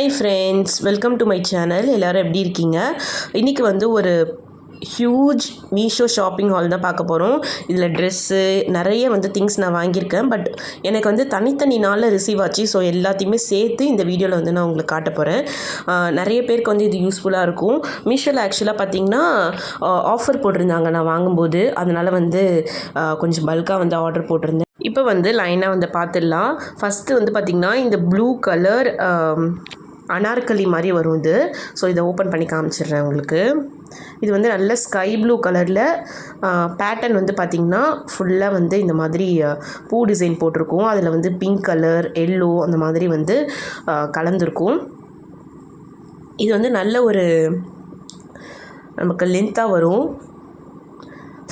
Hi friends, welcome to my channel. எல்லோரும் எப்படி இருக்கீங்க? இன்றைக்கி வந்து ஒரு ஹியூஜ் மீஷோ ஷாப்பிங் ஹால் தான் பார்க்க போகிறோம். இதில் ட்ரெஸ்ஸு நிறைய வந்து திங்ஸ் நான் வாங்கியிருக்கேன். பட் எனக்கு வந்து தனித்தனி நாளில் ரிசீவ் ஆச்சு. ஸோ எல்லாத்தையுமே சேர்த்து இந்த வீடியோவில் வந்து நான் உங்களுக்கு காட்ட போகிறேன். நிறைய பேருக்கு வந்து இது யூஸ்ஃபுல்லாக இருக்கும். மீஷோவில் ஆக்சுவலாக பார்த்திங்கன்னா ஆஃபர் போட்டிருந்தாங்க நான் வாங்கும்போது. அதனால் வந்து கொஞ்சம் பல்காக வந்து ஆர்டர் போட்டிருந்தேன். இப்போ வந்து லைனாக வந்து பார்த்துடலாம். ஃபஸ்ட்டு வந்து பார்த்திங்கன்னா இந்த ப்ளூ கலர் அனார்கலி மாதிரி வரும் இது. ஸோ இதை ஓப்பன் பண்ணி காமிச்சிடுறேன் உங்களுக்கு. இது வந்து நல்ல ஸ்கை ப்ளூ கலரில் பேட்டர்ன் வந்து பார்த்திங்கன்னா ஃபுல்லாக வந்து இந்த மாதிரி பூ டிசைன் போட்டிருக்கும். அதில் வந்து பிங்க் கலர், எல்லோ அந்த மாதிரி வந்து கலந்துருக்கும். இது வந்து நல்ல ஒரு நமக்கு லென்த்தாக வரும்,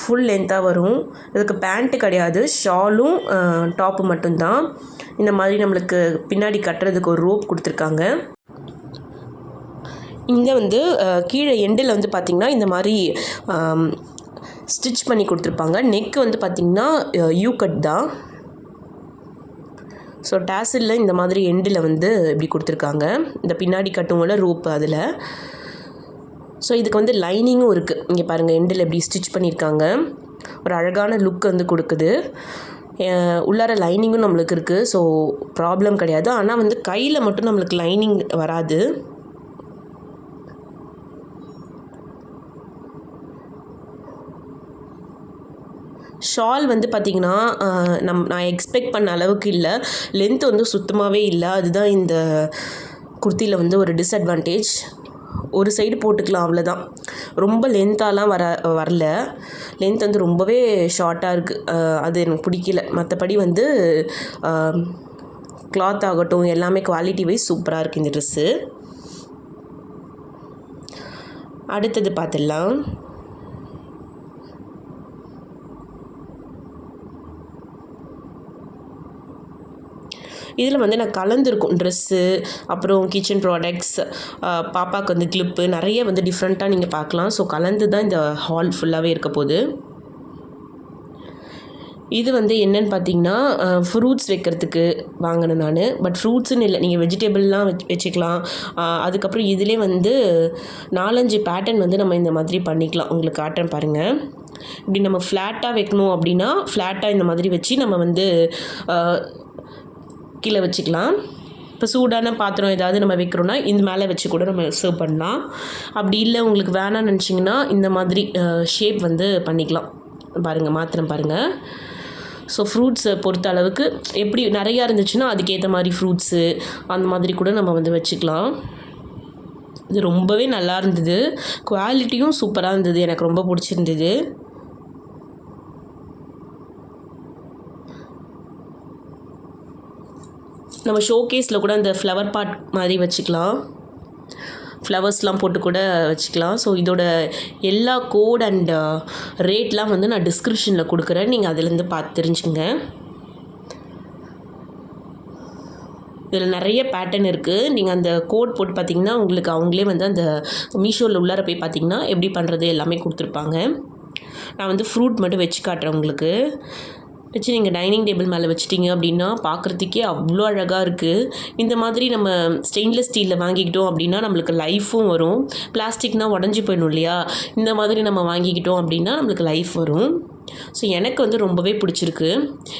ஃபுல் லென்த்தாக வரும். இதுக்கு பேண்ட்டு கிடையாது, ஷாலும் டாப்பு மட்டும்தான். இந்த மாதிரி நம்மளுக்கு பின்னாடி கட்டுறதுக்கு ஒரு ரோப் கொடுத்துருக்காங்க. இங்கே வந்து கீழே எண்டில் வந்து பார்த்திங்கன்னா இந்த மாதிரி ஸ்டிச் பண்ணி கொடுத்துருப்பாங்க. நெக் வந்து பார்த்திங்கன்னா யூ கட் தான். ஸோ டேசிலில் இந்த மாதிரி எண்டில் வந்து இப்படி கொடுத்துருக்காங்க. இந்த பின்னாடி கட்டுவோம்ல ரோப்பு அதில். ஸோ இதுக்கு வந்து லைனிங்கும் இருக்குது. இங்கே பாருங்கள், எண்டில் எப்படி ஸ்டிச் பண்ணியிருக்காங்க. ஒரு அழகான லுக் வந்து கொடுக்குது. உள்ளார லைனிங்கும் நம்மளுக்கு இருக்குது. ஸோ ப்ராப்ளம் கிடையாது. ஆனால் வந்து கையில் மட்டும் நம்மளுக்கு லைனிங் வராது. ஷால் வந்து பார்த்திங்கன்னா நான் எக்ஸ்பெக்ட் பண்ண அளவுக்கு இல்லை. லென்த் வந்து சுத்தமாகவே இல்லை. அதுதான் இந்த குர்த்தியில் வந்து ஒரு டிஸ்அட்வான்டேஜ். ஒரு சைடு போட்டுக்கலாம், அவ்வளோதான். ரொம்ப லென்த்தாலாம் வரல. லென்த் வந்து ரொம்பவே ஷார்ட்டாக இருக்குது. அது எனக்கு பிடிக்கல. மற்றபடி வந்து கிளாத் ஆகட்டும் எல்லாமே குவாலிட்டி வைஸ் சூப்பராக இருக்குது இந்த ட்ரெஸ்ஸு. அடுத்தது பார்த்துடலாம். இதில் வந்து நான் கலந்துருக்கும் ட்ரெஸ்ஸு, அப்புறம் கிச்சன் ப்ராடக்ட்ஸ், பாப்பாவுக்கு வந்து கிளிப்பு, நிறைய வந்து டிஃப்ரெண்ட்டாக நீங்கள் பார்க்கலாம். ஸோ கலந்து தான் இந்த ஹால் ஃபுல்லாகவே இருக்க போகுது. இது வந்து என்னென்னு பார்த்தீங்கன்னா ஃப்ரூட்ஸ் வைக்கிறதுக்கு வாங்கினேன் நான். பட் ஃப்ரூட்ஸுன்னு இல்லை, நீங்கள் வெஜிடபிள்லாம் வச்சுக்கலாம். அதுக்கப்புறம் இதிலே வந்து 4-5 பேட்டர்ன் வந்து நம்ம இந்த மாதிரி பண்ணிக்கலாம். உங்களுக்கு காட்டுறேன் பாருங்கள். இப்படி நம்ம ஃப்ளாட்டாக வைக்கணும் அப்படின்னா ஃப்ளாட்டாக இந்த மாதிரி வச்சு நம்ம வந்து கீழே வச்சுக்கலாம். இப்போ சூடான பாத்திரம் ஏதாவது நம்ம வைக்கிறோன்னா இந்த மேலே வச்சு கூட நம்ம சர்வ் பண்ணலாம். அப்படி இல்லை உங்களுக்கு வேணாம்னு நினச்சிங்கன்னா இந்த மாதிரி ஷேப் வந்து பண்ணிக்கலாம். பாருங்கள், மாத்திரம் பாருங்கள். ஸோ ஃப்ரூட்ஸை பொறுத்த அளவுக்கு எப்படி நிறையா இருந்துச்சுன்னா அதுக்கேற்ற மாதிரி ஃப்ரூட்ஸு அந்த மாதிரி கூட நம்ம வந்து வச்சுக்கலாம். இது ரொம்பவே நல்லா இருந்தது. குவாலிட்டியும் சூப்பராக இருந்தது. எனக்கு ரொம்ப பிடிச்சிருந்தது. நம்ம ஷோகேஸில் கூட அந்த ஃப்ளவர் பாட் மாதிரி வச்சுக்கலாம். ஃப்ளவர்ஸ்லாம் போட்டு கூட வச்சுக்கலாம். ஸோ இதோட எல்லா கோட் அண்ட் ரேட்லாம் வந்து நான் டிஸ்கிரிப்ஷனில் கொடுக்குறேன். நீங்கள் அதிலேருந்து பார்த்து தெரிஞ்சுங்க. இதில் நிறைய பேட்டர்ன் இருக்குது. நீங்கள் அந்த கோட் போட்டு பார்த்தீங்கன்னா உங்களுக்கு அவங்களே வந்து அந்த மீஷோவில் உள்ளார போய் பார்த்தீங்கன்னா எப்படி பண்ணுறது எல்லாமே கொடுத்துருப்பாங்க. நான் வந்து ஃப்ரூட் மட்டும் வச்சு காட்டுறேன் உங்களுக்கு. வச்சு நீங்கள் டைனிங் டேபிள் மேலே வச்சிட்டிங்க அப்படின்னா பார்க்குறதுக்கே அவ்வளோ அழகாக இருக்குது. இந்த மாதிரி நம்ம ஸ்டெயின்லெஸ் ஸ்டீலில் வாங்கிக்கிட்டோம் அப்படின்னா நம்மளுக்கு லைஃபும் வரும். பிளாஸ்டிக்னால் உடஞ்சி போயிடும் இல்லையா? இந்த மாதிரி நம்ம வாங்கிக்கிட்டோம் அப்படின்னா நம்மளுக்கு லைஃப் வரும். ஸோ எனக்கு வந்து ரொம்பவே பிடிச்சிருக்கு.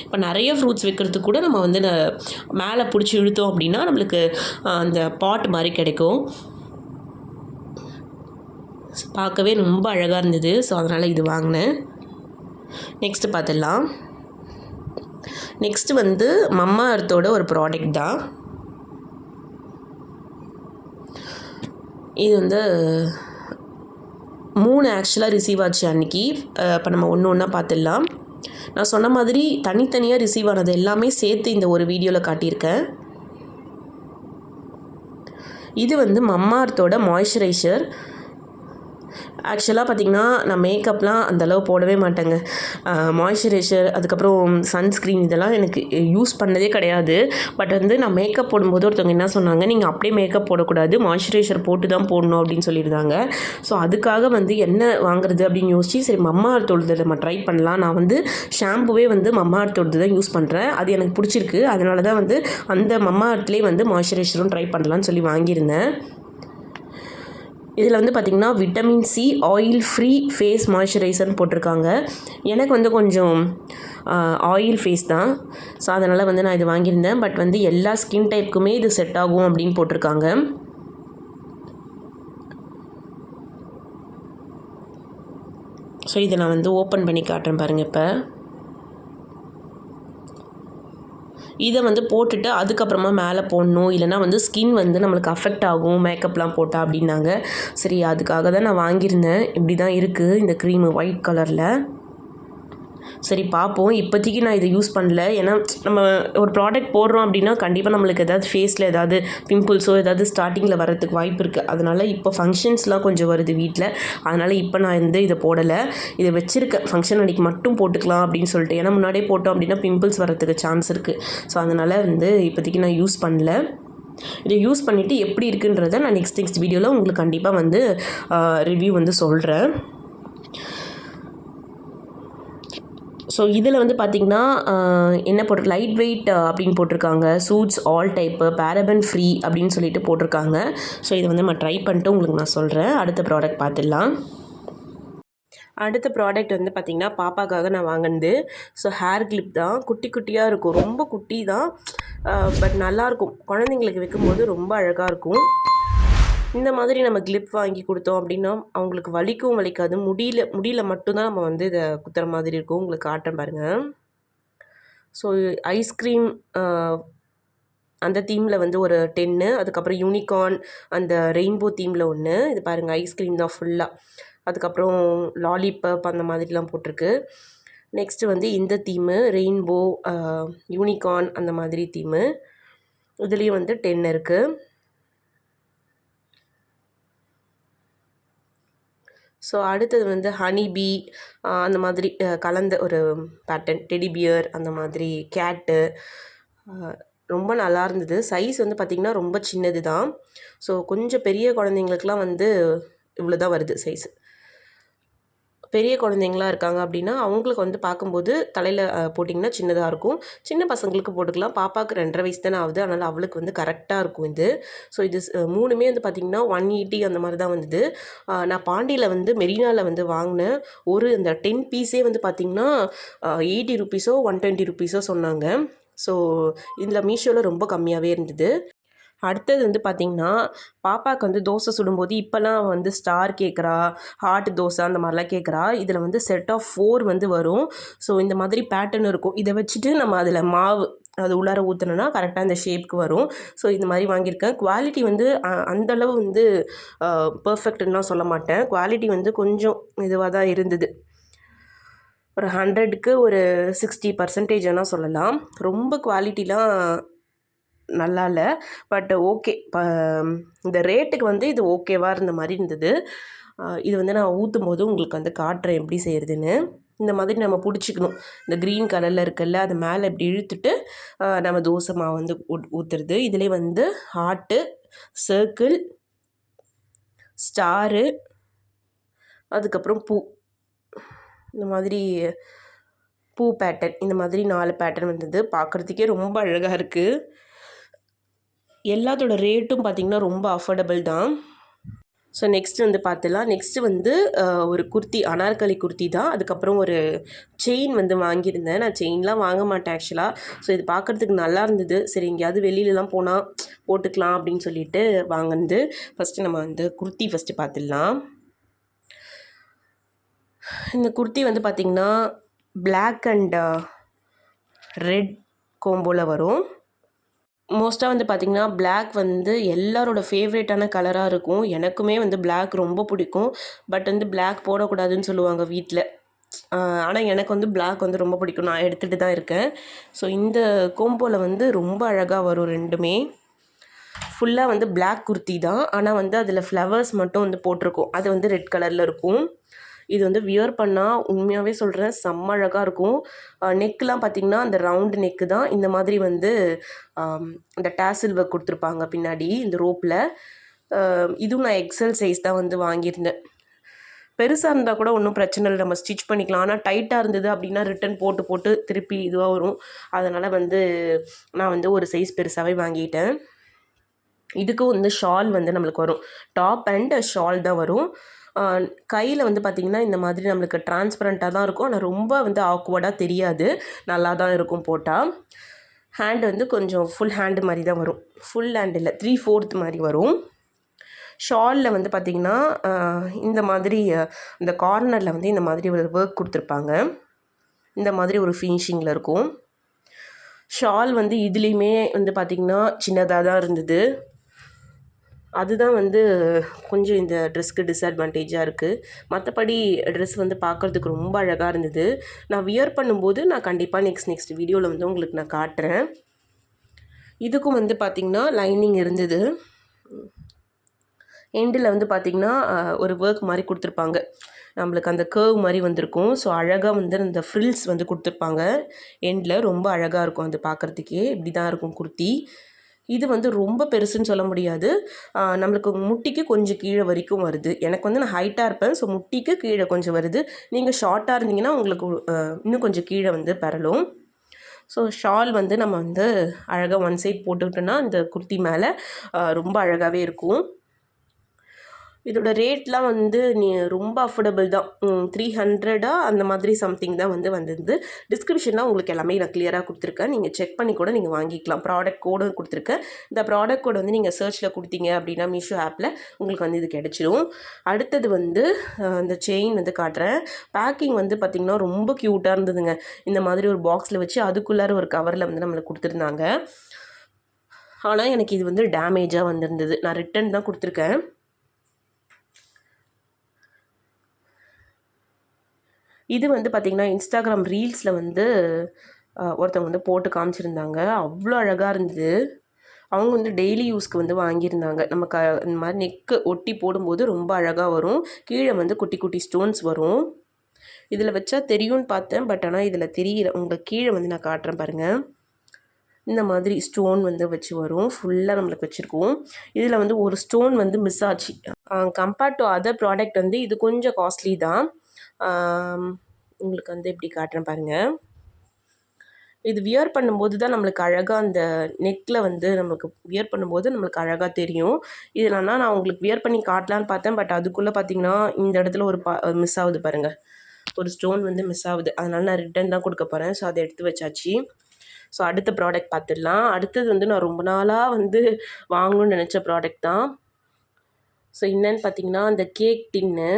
இப்போ நிறைய ஃப்ரூட்ஸ் வைக்கிறதுக்கு கூட நம்ம வந்து மேலே பிடிச்சி இழுத்தோம் அப்படின்னா நம்மளுக்கு அந்த பாட் மாதிரி கிடைக்கும். பார்க்கவே ரொம்ப அழகாக இருந்தது. ஸோ அதனால் இது வாங்கினேன். நெக்ஸ்ட்டு பார்த்துடலாம். நெக்ஸ்ட்டு வந்து மம்மா அர்த்தோட ஒரு ப்ராடக்ட் தான். இது வந்து 3 ஆக்சுவலாக ரிசீவ் ஆச்சு அன்றைக்கி. இப்போ நம்ம ஒன்று ஒன்றா பார்த்துடலாம். நான் சொன்ன மாதிரி தனித்தனியாக ரிசீவ் ஆனது எல்லாமே சேர்த்து இந்த ஒரு வீடியோவில் காட்டியிருக்கேன். இது வந்து மம்மா அர்த்தோட மாய்ஸ்சரைசர். ஆக்சுவலாக பார்த்திங்கன்னா நான் மேக்கப்லாம் அந்தளவு போடவே மாட்டேங்க. மாய்ஸ்சரைசர் அதுக்கப்புறம் சன்ஸ்க்ரீன் இதெல்லாம் எனக்கு யூஸ் பண்ணதே கிடையாது. பட் வந்து நான் மேக்கப் போடும்போது ஒருத்தவங்க என்ன சொன்னாங்க, நீங்கள் அப்படியே மேக்கப் போடக்கூடாது, மாய்ஸ்சரைசர் போட்டு தான் போடணும் அப்படின்னு சொல்லியிருந்தாங்க. ஸோ அதுக்காக வந்து என்ன வாங்குறது அப்படின்னு யோசிச்சு சரி மம்மா அர்த்தோடது நம்ம ட்ரை பண்ணலாம். நான் வந்து ஷாம்புவே வந்து மம்மா அர்த்தோடது தான் யூஸ் பண்ணுறேன். அது எனக்கு பிடிச்சிருக்கு. அதனால தான் வந்து அந்த மம்மா அர்த்லேயே வந்து மாய்ஸ்சரைசரும் ட்ரை பண்ணலான்னு சொல்லி வாங்கியிருந்தேன். இதில் வந்து பார்த்திங்கன்னா vitamin C oil free face மாய்ஸ்சரைசர்னு போட்டிருக்காங்க. எனக்கு வந்து கொஞ்சம் ஆயில் ஃபேஸ் தான். ஸோ அதனால் வந்து நான் இது வாங்கியிருந்தேன். பட் வந்து எல்லா ஸ்கின் டைப்புக்குமே இது செட் ஆகும் அப்படின்னு போட்டிருக்காங்க. ஸோ இதை நான் வந்து ஓப்பன் பண்ணி காட்டுறேன் பாருங்கள். இப்போ இதை வந்து போட்டுட்டு அதுக்கப்புறமா மேலே போடணும், இல்லைனா வந்து ஸ்கின் வந்து நம்மளுக்கு அஃபெக்ட் ஆகும் மேக்கப்லாம் போட்டால் அப்படின்னாங்க. சரி அதுக்காக தான் நான் வாங்கியிருந்தேன். இப்படி தான் இருக்குது இந்த க்ரீமு ஒயிட் கலரில். சரி பார்ப்போம். இப்போதைக்கு நான் இதை யூஸ் பண்ணல. ஏன்னா நம்ம ஒரு ப்ராடக்ட் போடுறோம் அப்படின்னா கண்டிப்பாக நம்மளுக்கு ஏதாவது ஃபேஸில் ஏதாவது பிம்பிள்ஸோ ஏதாவது ஸ்டார்டிங்கில் வரதுக்கு வாய்ப்பு இருக்குது. அதனால் இப்போ ஃபங்க்ஷன்ஸ்லாம் கொஞ்சம் வருது வீட்டில். அதனால் இப்போ நான் வந்து இதை போடலை. இதை வச்சுருக்கேன் ஃபங்க்ஷன் அன்றைக்கி மட்டும் போட்டுக்கலாம் அப்படின்னு சொல்லிட்டு. ஏன்னா முன்னாடியே போட்டோம் அப்படின்னா பிம்பிள்ஸ் வரதுக்கு சான்ஸ் இருக்குது. ஸோ அதனால் வந்து இப்போதைக்கு நான் யூஸ் பண்ணல. இதை யூஸ் பண்ணிவிட்டு எப்படி இருக்குன்றதை நான் நெக்ஸ்ட் வீடியோவில் உங்களுக்கு கண்டிப்பாக வந்து ரிவ்யூ வந்து சொல்கிறேன். ஸோ இதில் வந்து பார்த்திங்கன்னா என்ன போட்டு லைட் வெயிட் அப்படின்னு போட்டிருக்காங்க. Suits all type, paraben free அப்படின்னு சொல்லிட்டு போட்டிருக்காங்க. ஸோ இதை வந்து நம்ம ட்ரை பண்ணிட்டு உங்களுக்கு நான் சொல்கிறேன். அடுத்த ப்ராடக்ட் பார்த்துடலாம். அடுத்த ப்ராடக்ட் வந்து பார்த்திங்கன்னா பாப்பாக்காக நான் வாங்கினது. ஸோ ஹேர் கிளிப் தான். குட்டி குட்டியாக இருக்கும், ரொம்ப குட்டி தான். பட் நல்லாயிருக்கும், குழந்தைங்களுக்கு வைக்கும்போது ரொம்ப அழகாக இருக்கும். இந்த மாதிரி நம்ம கிளிப் வாங்கி கொடுத்தோம் அப்படின்னா அவங்களுக்கு வலிக்கும் வலிக்காது. முடியல மட்டும்தான் நம்ம வந்து இதை குத்துற மாதிரி இருக்கும். உங்களுக்கு காட்டுறேன் பாருங்கள். ஸோ ஐஸ்கிரீம் அந்த தீமில் வந்து ஒரு 10, அதுக்கப்புறம் யூனிகார்ன் அந்த ரெயின்போ தீமில் ஒன்று. இது பாருங்கள், ஐஸ்கிரீம் தான் ஃபுல்லாக. அதுக்கப்புறம் லாலிபப் அந்த மாதிரிலாம் போட்டிருக்கு. நெக்ஸ்ட்டு வந்து இந்த தீமு ரெயின்போ, யூனிகார்ன் அந்த மாதிரி தீமு. இதுலேயும் வந்து 10 இருக்குது. ஸோ அடுத்தது வந்து ஹனி பீ அந்த மாதிரி கலந்த ஒரு பேட்டர்ன், டெடி பியர் அந்த மாதிரி, கேட்டு. ரொம்ப நல்லா இருந்தது. சைஸ் வந்து பார்த்திங்கன்னா ரொம்ப சின்னது தான். ஸோ கொஞ்சம் பெரிய குழந்தைங்களுக்குலாம் வந்து இவ்வளோ தான் வருது சைஸு. பெரிய குழந்தைங்களா இருக்காங்க அப்படின்னா அவங்களுக்கு வந்து பார்க்கும்போது தலையில் போட்டிங்கன்னா சின்னதாக இருக்கும். சின்ன பசங்களுக்கு போட்டுக்கலாம். பாப்பாவுக்கு 2.5 வயசு தானே ஆகுது. அதனால் அவளுக்கு வந்து கரெக்டாக இருக்கும் இது. ஸோ இது 3மே வந்து பார்த்திங்கன்னா 180 அந்த மாதிரி தான் வந்தது. நான் பாண்டியில் வந்து மெரினாவில் வந்து வாங்கினேன். இந்த 10 பீஸே வந்து பார்த்திங்கன்னா 80 ருப்பீஸோ 120 ருப்பீஸோ சொன்னாங்க. ஸோ இதில் மீஷோவில் ரொம்ப கம்மியாகவே இருந்தது. அடுத்தது வந்து பார்த்திங்கன்னா பாப்பாவுக்கு வந்து தோசை சுடும்போது இப்போல்லாம் வந்து ஸ்டார் கேட்குறா, ஹார்ட் தோசை அந்த மாதிரிலாம் கேட்குறா. இதில் வந்து செட் ஆஃப் 4 வந்து வரும். ஸோ இந்த மாதிரி பேட்டர்ன் இருக்கும். இதை வச்சுட்டு நம்ம அதில் மாவு அது உள்ளார ஊற்றணுன்னா கரெக்டாக இந்த ஷேப்புக்கு வரும். ஸோ இந்த மாதிரி வாங்கியிருக்கேன். குவாலிட்டி வந்து அந்தளவு வந்து பர்ஃபெக்ட்னுலாம் சொல்ல மாட்டேன். குவாலிட்டி வந்து கொஞ்சம் இதுவாக தான் இருந்தது. ஒரு 100க்கு ஒரு 60% வேணால் சொல்லலாம். ரொம்ப குவாலிட்டிலாம் நல்லா இல்லை. பட் ஓகே, இந்த ரேட்டுக்கு வந்து இது ஓகேவாக இருந்த மாதிரி இருந்தது. இது வந்து நான் ஊற்றும் போது உங்களுக்கு வந்து காட்டுறேன் எப்படி செய்கிறதுன்னு. இந்த மாதிரி நம்ம பிடிச்சிக்கணும். இந்த க்ரீன் கலரில் இருக்குல்ல, அது மேலே இப்படி இழுத்துட்டு நம்ம தோசை மாவு வந்து ஊற்றுறது. இதிலே வந்து ஹார்ட்டு, சர்க்கிள், ஸ்டாரு, அதுக்கப்புறம் பூ, இந்த மாதிரி பூ பேட்டர்ன், இந்த மாதிரி 4 பேட்டர்ன் வந்தது. பார்க்குறதுக்கே ரொம்ப அழகாக இருக்குது. எல்லாத்தோட ரேட்டும் பார்த்திங்கன்னா ரொம்ப அஃபோர்டபுள் தான். ஸோ நெக்ஸ்ட் வந்து பார்த்துலாம். நெக்ஸ்ட்டு வந்து ஒரு குர்த்தி, அனார்கலி குர்த்தி தான். அதுக்கப்புறம் ஒரு செயின் வந்து வாங்கியிருந்தேன். நான் செயின்லாம் வாங்க மாட்டேன் ஆக்சுவலாக. ஸோ இது பார்க்குறதுக்கு நல்லா இருந்தது. சரி எங்கேயாவது வெளியிலலாம் போனால் போட்டுக்கலாம் அப்படின்னு சொல்லிட்டு வாங்கினது. ஃபஸ்ட்டு நம்ம வந்து குர்த்தி ஃபஸ்ட்டு பார்த்துடலாம். இந்த குர்த்தி வந்து பார்த்திங்கன்னா பிளாக் அண்ட் ரெட் கோம்போவில் வரும். மோஸ்ட்டாக வந்து பார்த்திங்கன்னா பிளாக் வந்து எல்லாரோட ஃபேவரேட்டான கலராக இருக்கும். எனக்குமே வந்து பிளாக் ரொம்ப பிடிக்கும். பட் வந்து பிளாக் போடக்கூடாதுன்னு சொல்லுவாங்க வீட்டில். ஆனால் எனக்கு வந்து பிளாக் வந்து ரொம்ப பிடிக்கும். நான் எடுத்துகிட்டு தான் இருக்கேன். ஸோ இந்த கோம்போவில் வந்து ரொம்ப அழகாக வரும் ரெண்டுமே. ஃபுல்லாக வந்து பிளாக் குர்த்தி தான். ஆனால் வந்து அதில் ஃப்ளவர்ஸ் மட்டும் வந்து போட்டிருக்கும். அது வந்து ரெட் கலரில் இருக்கும். இது வந்து வியர் பண்ணால் உண்மையாகவே சொல்கிறேன் செம்ம அழகாக இருக்கும். நெக்கெலாம் பார்த்திங்கன்னா அந்த ரவுண்டு நெக்கு தான். இந்த மாதிரி வந்து இந்த டேசில் ஒர்க் கொடுத்துருப்பாங்க பின்னாடி இந்த ரோப்பில். இதுவும் நான் எக்ஸல் சைஸ் தான் வந்து வாங்கியிருந்தேன். பெருசாக இருந்தால் கூட ஒன்றும் பிரச்சனை இல்லை, நம்ம ஸ்டிச் பண்ணிக்கலாம். ஆனால் டைட்டாக இருந்தது அப்படின்னா ரிட்டன் போட்டு திருப்பி இதுவாக வரும். அதனால் வந்து நான் வந்து ஒரு சைஸ் பெருசாகவே வாங்கிட்டேன். இதுக்கும் வந்து ஷால் வந்து நம்மளுக்கு வரும். டாப் அண்ட் ஷால் தான் வரும். கையில் வந்து பார்த்திங்கன்னா இந்த மாதிரி நம்மளுக்கு டிரான்ஸ்பரண்ட்டாக தான் இருக்கும். ஆனால் ரொம்ப வந்து ஆக்வர்டாக தெரியாது, நல்லா தான் இருக்கும் போட்டால். ஹேண்டு வந்து கொஞ்சம் ஃபுல் ஹேண்டு மாதிரி தான் வரும். ஃபுல் ஹேண்ட் இல்லை, 3/4 மாதிரி வரும். ஷாலில் வந்து பார்த்திங்கன்னா இந்த மாதிரி இந்த கார்னரில் வந்து இந்த மாதிரி ஒரு ஒர்க் கொடுத்துருப்பாங்க. இந்த மாதிரி ஒரு ஃபினிஷிங்கில் இருக்கும். ஷால் வந்து இதுலேயுமே வந்து பார்த்திங்கன்னா சின்னதாக தான் இருந்தது. அதுதான் வந்து கொஞ்சம் இந்த ட்ரெஸ்க்கு டிஸ்அட்வான்டேஜாக இருக்குது. மற்றபடி ட்ரெஸ் வந்து பார்க்குறதுக்கு ரொம்ப அழகாக இருந்தது. நான் வியர் பண்ணும்போது நான் கண்டிப்பாக நெக்ஸ்ட் வீடியோவில் வந்து உங்களுக்கு நான் காட்டுறேன். இதுக்கும் வந்து பார்த்திங்கன்னா லைனிங் இருந்தது. எண்டில் வந்து பார்த்திங்கன்னா ஒரு ஒர்க் மாதிரி கொடுத்துருப்பாங்க. நம்மளுக்கு அந்த கர்வ் மாதிரி வந்திருக்கும். ஸோ அழகாக வந்து அந்த ஃப்ரில்ஸ் வந்து கொடுத்துருப்பாங்க எண்டில். ரொம்ப அழகாக இருக்கும் அது பார்க்குறதுக்கே. இப்படி தான் இருக்கும் குர்த்தி. இது வந்து ரொம்ப பெருசுன்னு சொல்ல முடியாது. நம்மளுக்கு முட்டிக்கு கொஞ்சம் கீழே வரைக்கும் வருது. எனக்கு வந்து நான் ஹைட்டாக இருப்பேன், ஸோ முட்டிக்கு கீழே கொஞ்சம் வருது. நீங்கள் ஷார்ட்டாக இருந்தீங்கன்னா உங்களுக்கு இன்னும் கொஞ்சம் கீழே வந்து பெறலும். ஸோ ஷால் வந்து நம்ம வந்து அழகாக ஒன் சைட் போட்டுக்கிட்டோன்னா இந்த குர்த்தி மேலே ரொம்ப அழகாகவே இருக்கும். இதோட ரேட்லாம் வந்து ரொம்ப அஃபோர்டபுள் தான். 300 அந்த மாதிரி சம்திங் தான் வந்து வந்திருந்து. டிஸ்கிரிப்ஷனில் உங்களுக்கு எல்லாமே நான் கிளியராக கொடுத்துருக்கேன். நீங்கள் செக் பண்ணி கூட நீங்கள் வாங்கிக்கலாம். ப்ராடக்ட் கோடு கொடுத்துருக்கேன். இந்த ப்ராடக்ட் கோடு வந்து நீங்கள் சர்ச்சில் கொடுத்தீங்க அப்படின்னா மீஷோ ஆப்பில் உங்களுக்கு வந்து இது கிடச்சிடும். அடுத்தது வந்து இந்த செயின் வந்து காட்டுறேன். பேக்கிங் வந்து பார்த்திங்கன்னா ரொம்ப க்யூட்டாக இருந்ததுங்க. இந்த மாதிரி ஒரு பாக்ஸில் வச்சு அதுக்குள்ளார ஒரு கவரில் வந்து நம்மளுக்கு கொடுத்துருந்தாங்க. ஆனால் எனக்கு இது வந்து டேமேஜாக வந்திருந்தது. நான் ரிட்டன் தான் கொடுத்துருக்கேன். இது வந்து பார்த்திங்கன்னா இன்ஸ்டாகிராம் ரீல்ஸில் வந்து ஒருத்தவங்க வந்து போட்டு காமிச்சிருந்தாங்க. அவ்வளோ அழகாக இருந்தது. அவங்க வந்து டெய்லி யூஸ்க்கு வந்து வாங்கியிருந்தாங்க. நமக்கு இந்த மாதிரி நெக்கு ஒட்டி போடும்போது ரொம்ப அழகாக வரும். கீழே வந்து குட்டி குட்டி ஸ்டோன்ஸ் வரும். இதில் வச்சா தெரியும்னு பார்த்தேன், பட் ஆனால் இதில் தெரியல. உங்களுக்கு கீழே வந்து நான் காட்டுறேன் பாருங்கள். இந்த மாதிரி ஸ்டோன் வந்து வச்சு வரும். ஃபுல்லாக நம்மளுக்கு வச்சுருக்கோம். இதில் வந்து ஒரு ஸ்டோன் வந்து மிஸ் ஆச்சு. கம்பேர்ட் டு அதர் ப்ராடக்ட் வந்து இது கொஞ்சம் காஸ்ட்லி தான். உங்களுக்கு வந்து எப்படி காட்டுறேன் பாருங்கள். இது வியர் பண்ணும்போது தான் நம்மளுக்கு அழகாக அந்த நெக்கில் வந்து நம்மளுக்கு வியர் பண்ணும்போது நம்மளுக்கு அழகாக தெரியும். இதெல்லாம் நான் உங்களுக்கு வியர் பண்ணி காட்டலான்னு பார்த்தேன், பட் அதுக்குள்ளே பார்த்திங்கன்னா இந்த இடத்துல ஒரு மிஸ் ஆகுது பாருங்கள். ஒரு ஸ்டோன் வந்து மிஸ் ஆகுது. அதனால் நான் ரிட்டன் தான் கொடுக்க போகிறேன். ஸோ அதை எடுத்து வச்சாச்சு. ஸோ அடுத்த ப்ராடக்ட் பார்த்துடலாம். அடுத்தது வந்து நான் ரொம்ப நாளாக வந்து வாங்கணும்னு நினச்ச ப்ராடக்ட் தான். ஸோ என்னன்னு பார்த்திங்கன்னா அந்த கேக் டின்னு.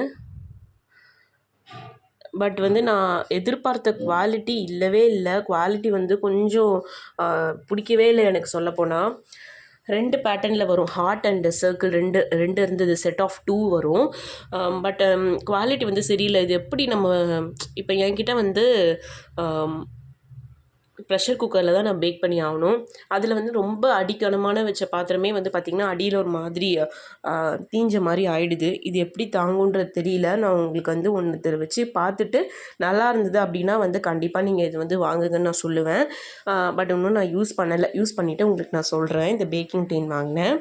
பட் வந்து நான் எதிர்பார்த்த குவாலிட்டி இல்லவே இல்லை. குவாலிட்டி வந்து கொஞ்சம் பிடிக்கவே இல்லை எனக்கு சொல்லப்போனால். 2 பேட்டர்னில் வரும். ஹார்ட் அண்ட் சர்க்கிள் ரெண்டு இருந்தது. செட் ஆஃப் 2 வரும். பட் குவாலிட்டி வந்து சரியில்லை. இது எப்படி நம்ம இப்போ என்கிட்ட வந்து ப்ரெஷர் குக்கரில் தான் நான் பேக் பண்ணி ஆகணும். அதில் வந்து ரொம்ப அடிக்கனமான வச்ச பாத்திரமே வந்து பார்த்திங்கன்னா அடியில் ஒரு மாதிரி தீஞ்ச மாதிரி ஆகிடுது. இது எப்படி தாங்குன்றது தெரியல. நான் உங்களுக்கு வந்து ஒன்று வச்சு பார்த்துட்டு நல்லா இருந்தது அப்படின்னா வந்து கண்டிப்பாக நீங்கள் இது வந்து வாங்குங்கன்னு நான் சொல்லுவேன். பட் இன்னும் நான் யூஸ் பண்ணலை. யூஸ் பண்ணிவிட்டு உங்களுக்கு நான் சொல்கிறேன். இந்த பேக்கிங் டின் வாங்கினேன்.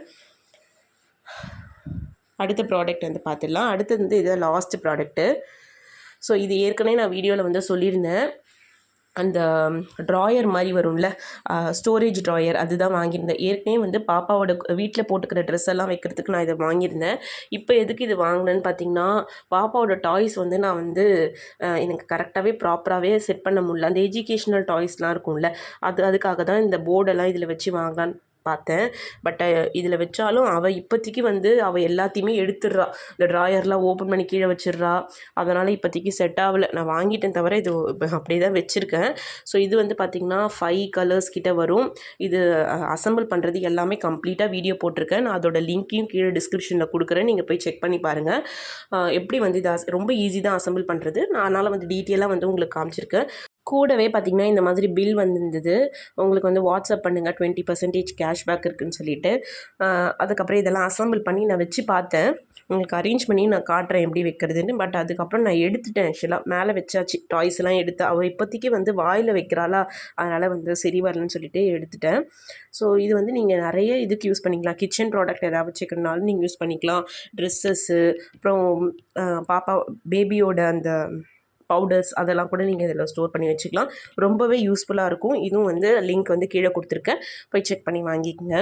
அடுத்த ப்ராடக்ட் வந்து பார்த்துடலாம். அடுத்தது வந்து இது லாஸ்ட் ப்ராடக்ட்டு. ஸோ இது ஏற்கனவே நான் வீடியோவில் வந்து சொல்லியிருந்தேன். அந்த ட்ராயர் மாதிரி வரும்ல, ஸ்டோரேஜ் ட்ராயர், அதுதான் வாங்கியிருந்தேன். ஏற்கனவே வந்து பாப்பாவோட வீட்டில் போட்டுக்கிற ட்ரெஸ் எல்லாம் வைக்கிறதுக்கு நான் இதை வாங்கியிருந்தேன். இப்போ எதுக்கு இது வாங்கினேன்னு பார்த்தீங்கன்னா, பாப்பாவோட டாய்ஸ் வந்து நான் வந்து எனக்கு கரெக்டாகவே ப்ராப்பராகவே செட் பண்ண முடியல. அந்த எஜுகேஷ்னல் டாய்ஸ்லாம் இருக்கும்ல, அதுக்காக தான் இந்த போர்டெல்லாம் இதில் வச்சு வாங்கலான்னு பார்த்தேன். பட் இதில் வச்சாலும் அவள் இப்போதைக்கு வந்து அவள் எல்லாத்தையுமே எடுத்துடுறா. இந்த ட்ராயர்லாம் ஓப்பன் பண்ணி கீழே வச்சிடுறா. அதனால் இப்போதைக்கு செட் ஆகலை. நான் வாங்கிட்டேன் தவிர இது அப்படியே தான் வச்சுருக்கேன். ஸோ இது வந்து பார்த்திங்கன்னா 5 கலர்ஸ் கிட்ட வரும். இது அசம்பிள் பண்ணுறது எல்லாமே கம்ப்ளீட்டாக வீடியோ போட்டிருக்கேன். நான் அதோட லிங்க்கையும் கீழே டிஸ்கிரிப்ஷனில் கொடுக்குறேன். நீங்கள் போய் செக் பண்ணி பாருங்கள். எப்படி வந்து இது ரொம்ப ஈஸி தான் அசம்பிள் பண்ணுறது. நான் அதனால் வந்து டீட்டெயிலாக வந்து உங்களுக்கு காமிச்சிருக்கேன். கூடவே பார்த்திங்கன்னா இந்த மாதிரி பில் வந்திருந்தது. உங்களுக்கு வந்து வாட்ஸ்அப் பண்ணுங்கள் 20% கேஷ்பேக் இருக்குதுன்னு சொல்லிட்டு. அதுக்கப்புறம் இதெல்லாம் அசம்பிள் பண்ணி நான் வச்சு பார்த்தேன். உங்களுக்கு அரேஞ்ச் பண்ணி நான் காட்டுறேன் எப்படி வைக்கிறதுன்னு. பட் அதுக்கப்புறம் நான் எடுத்துட்டேன். ஆக்சுவலாக மேலே வச்சாச்சு. டாய்ஸ்லாம் எடுத்து அவள் இப்போதைக்கு வந்து வாயில் வைக்கிறாளா, அதனால் வந்து சரி வரலன்னு சொல்லிட்டு எடுத்துட்டேன். ஸோ இது வந்து நீங்கள் நிறைய இதுக்கு யூஸ் பண்ணிக்கலாம். கிச்சன் ப்ராடக்ட் எதாவது வச்சுக்கிறனாலும் நீங்கள் யூஸ் பண்ணிக்கலாம். ட்ரெஸ்ஸஸ்ஸு, அப்புறம் பாப்பா பேபியோட அந்த பவுடர்ஸ் அதெல்லாம் கூட நீங்கள் இதில் ஸ்டோர் பண்ணி வச்சுக்கலாம். ரொம்பவே யூஸ்ஃபுல்லாக இருக்கும். இதுவும் வந்து லிங்க் வந்து கீழே கொடுத்துருக்கேன், போய் செக் பண்ணி வாங்கிக்கோங்க.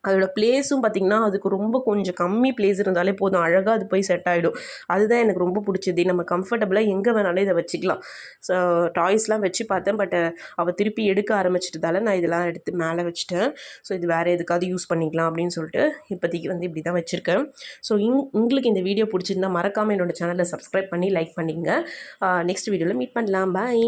அதோடய ப்ளேஸும் பார்த்திங்கன்னா அதுக்கு ரொம்ப கொஞ்சம் கம்மி ப்ளேஸ் இருந்தாலே போதும், அழகாக அது போய் செட் ஆகிடும். அதுதான் எனக்கு ரொம்ப பிடிச்சது. நம்ம கம்ஃபர்டபுளாக எங்கே வேணாலும் இதை வச்சுக்கலாம். ஸோ டாய்ஸ்லாம் வச்சு பார்த்தேன். பட் அவள் திருப்பி எடுக்க ஆரம்பிச்சிட்டதால நான் இதெல்லாம் எடுத்து மேலே வச்சுட்டேன். ஸோ இது வேறு எதுக்காவது யூஸ் பண்ணிக்கலாம் அப்படின்னு சொல்லிட்டு இப்போதைக்கு வந்து இப்படி தான் வச்சுருக்கேன். ஸோ உங்களுக்கு இந்த வீடியோ பிடிச்சிருந்தா மறக்காமல் என்னோடய சேனலை சப்ஸ்கிரைப் பண்ணி லைக் பண்ணிங்க. நெக்ஸ்ட் வீடியோவில் மீட் பண்ணலாம். பாய்.